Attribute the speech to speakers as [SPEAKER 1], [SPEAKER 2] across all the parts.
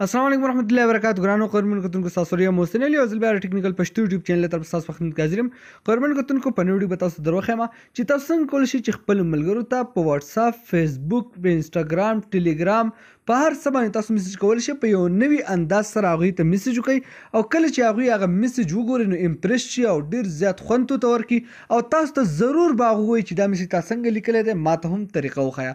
[SPEAKER 1] السلام علیکم ورحمۃ اللہ وبرکاتہ ګرانو قربان کتونکو تاسو لري موسنه لی ازل بیا ټیکنیکل پښتو یوټیوب چینل تر تاسو وخت حاضرم قربان کتونکو په نوې ویډیو تاسو دروخه ما چې تاسو څنګه کول شي چې خپل ملګرو ته په واتس اپ فیسبوک په انستګرام ټیلیګرام په هر څه باندې تاسو میسج کول شي په یو نوی انداز سره هغه ته میسج وکړي او کله چې هغه میسج وګوري نو امپریس شي او ډیر زیات خوند ته ورکي او تاسو ته ضرور باغوي چې دا میسج تاسو څنګه لیکل دي ماته هم طریقه وخایا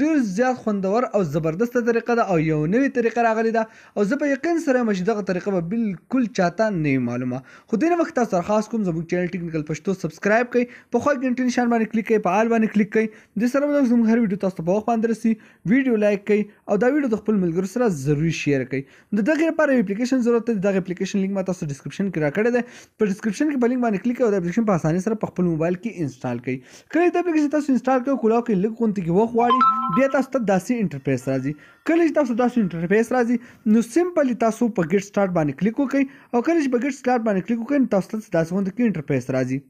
[SPEAKER 1] ډیر زیات خوندور او زبردست طریقه ده او یو نوی طریقه راغلی ده او زه په یقین سره مې دغه طریقه به بالکل چاته نه معلومه خو دینه وخت تاسو درخواست کوم زموږ چینل ټیکنیکل پښتو سبسکرایب کړئ په خو غنټې نشان باندې کلیک کړئ په آل باندې کلیک کړئ د سره به زموږ هر ویډیو تاسو ته په وخت باندې رسي ویډیو لایک کړئ او دا ویډیو د خپل ملګرو سره ضروري شیر کړئ د دغه لپاره اپلیکیشن ضرورت دی دغه اپلیکیشن لینک ما تاسو ډسکرپشن کې راکړی دی په ډسکرپشن کې په لینک باندې کلیک کړئ او د اپلیکیشن په اسانۍ سره په خپل موبایل کې انسټال کړئ کله دا اپلیکیشن تاسو انسټال کړئ کولاو کې لږ غونډه کې وخت غواړي بیا تاسو ته داسې انټرفیس راځي کله چې تاسو داسې انټرفیس راځي نو سمپلی تاسو په ګیټ سٹارټ باندې کلیک وکړئ او کله چې په ګیټ سٹارټ باندې کلیک وکړئ تاسو ته داسې غونډه کې انټرفیس راځي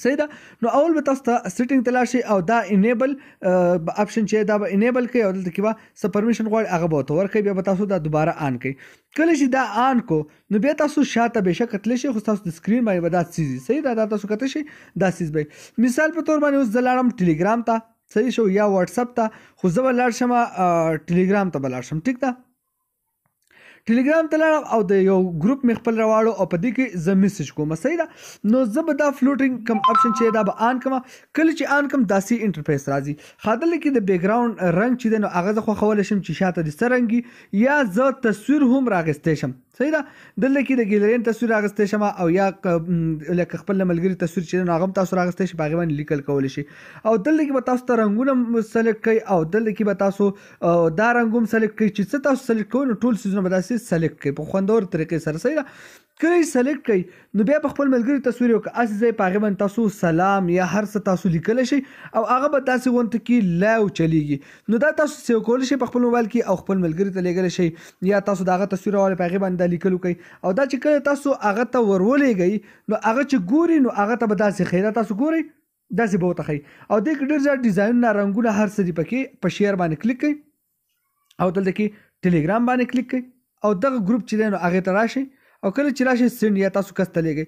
[SPEAKER 1] صحیح ده نو اول به تاسو ته سیټینګ ته لاړ شئ او دا انیبل اپشن چې دا به انیبل کړئ او دلته کې به څه پرمیشن غواړي هغه به ورته ورکړئ بیا به تاسو دا دوباره آن کړئ کله چې دا آن کو نو بیا تاسو شاته بېشکه تللی شئ خو ستاسو د سکرین باندې به دا څیز صحیح ده دا تاسو کته شئ دا څیز به مثال په تور باندې اوس زه لاړم ټیلیګرام ته صحیح شو یا واتس اپ ته خو زه به لاړ شم ټیلیګرام ته به لاړ شم ټیک ده ټیلیګرام ته لاړم او د یو ګروپ مې خپل راواړو او په دې کې زه میسج کوم صحیح ده نو زه به دا فلوټینګ کم اپشن چې دا به آن کړم کله چې آن کړم داسې انټرفیس راځي خاطر کې د بیک گراوند رنګ چې دی نو هغه زه خوښولی شم چې شاته دې څه رنګي یا زه تصویر هم راغستی شم صحیح ده دلته کې د ګیلرین تصویر راغستی شم او یا لکه خپل ملګري تصویر چې دی نو هغه هم تاسو راغستی شي په هغې باندې لیکل کولی شي او دلته کې به تاسو ته رنګونه سلیکټ کوئ او دلته کې به تاسو دا رنګ هم سلیکټ کوئ چې څه تاسو سلیکټ کوئ نو ټول څیزونه به داسې سلیکټ کوئ په خوندور طریقې سره صحیح ده کله یې سلیکټ کړئ نو بیا په خپل ملګري تصویر یو که هسې ځای په هغې باندې تاسو سلام یا هر څه تاسو لیکلی شئ او هغه به داسې غونډه کې لایو چلیږي نو دا تاسو سیو کولی شئ په خپل موبایل کې او خپل ملګري ته لیږلی شئ یا تاسو د هغه تصویر راولئ په هغې باندې دا لیکل وکړئ او دا چې کله تاسو هغه ته ورولېږئ نو هغه چې ګوري نو هغه ته به داسې ښیي دا تاسو ګورئ داسې به ورته ښیي او دې کې ډېر زیات ډیزاینونه رنګونه هر څه دي پکې په شیر باندې کلیک کړئ او دلته کې ټیلیګرام باندې کلیک کړئ او دغه ګروپ چې دی نو هغې ته راشئ او کله چې راشي سینډ یا تاسو کس ته لیږئ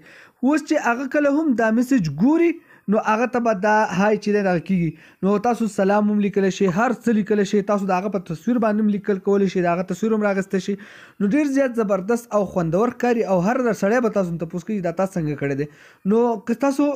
[SPEAKER 1] اوس چې هغه کله هم دا میسج ګوري نو هغه ته به دا های چې دی دغه کېږي نو تاسو سلام هم لیکلی شئ هر څه لیکلی شئ تاسو د هغه په تصویر باندې هم لیکل کولی شئ د هغه تصویر هم راغستی شئ نو ډېر زیات زبردست او خوندور ښکاري او هر سړی به تاسو تپوس کوي دا تاسو څنګه کړی دی نو که تاسو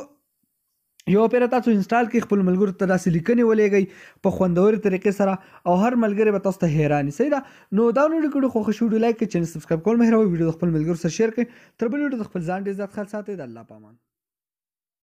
[SPEAKER 1] یو پیره تاسو انسټال کړئ خپل ملګرو ته داسې لیکنې ولېږئ په خوندورې طریقې سره او هر ملګری به تاسو ته حیراني صحیح ده نو دا ویډیو کړو خوښ ویډیو لایک کړئ چینل سبسکرایب کول مه هېروئ ویډیو د خپل ملګرو سره شیر کړئ تر بل ویډیو د خپل ځان ډېر زیات خیال ساتئ د الله په امان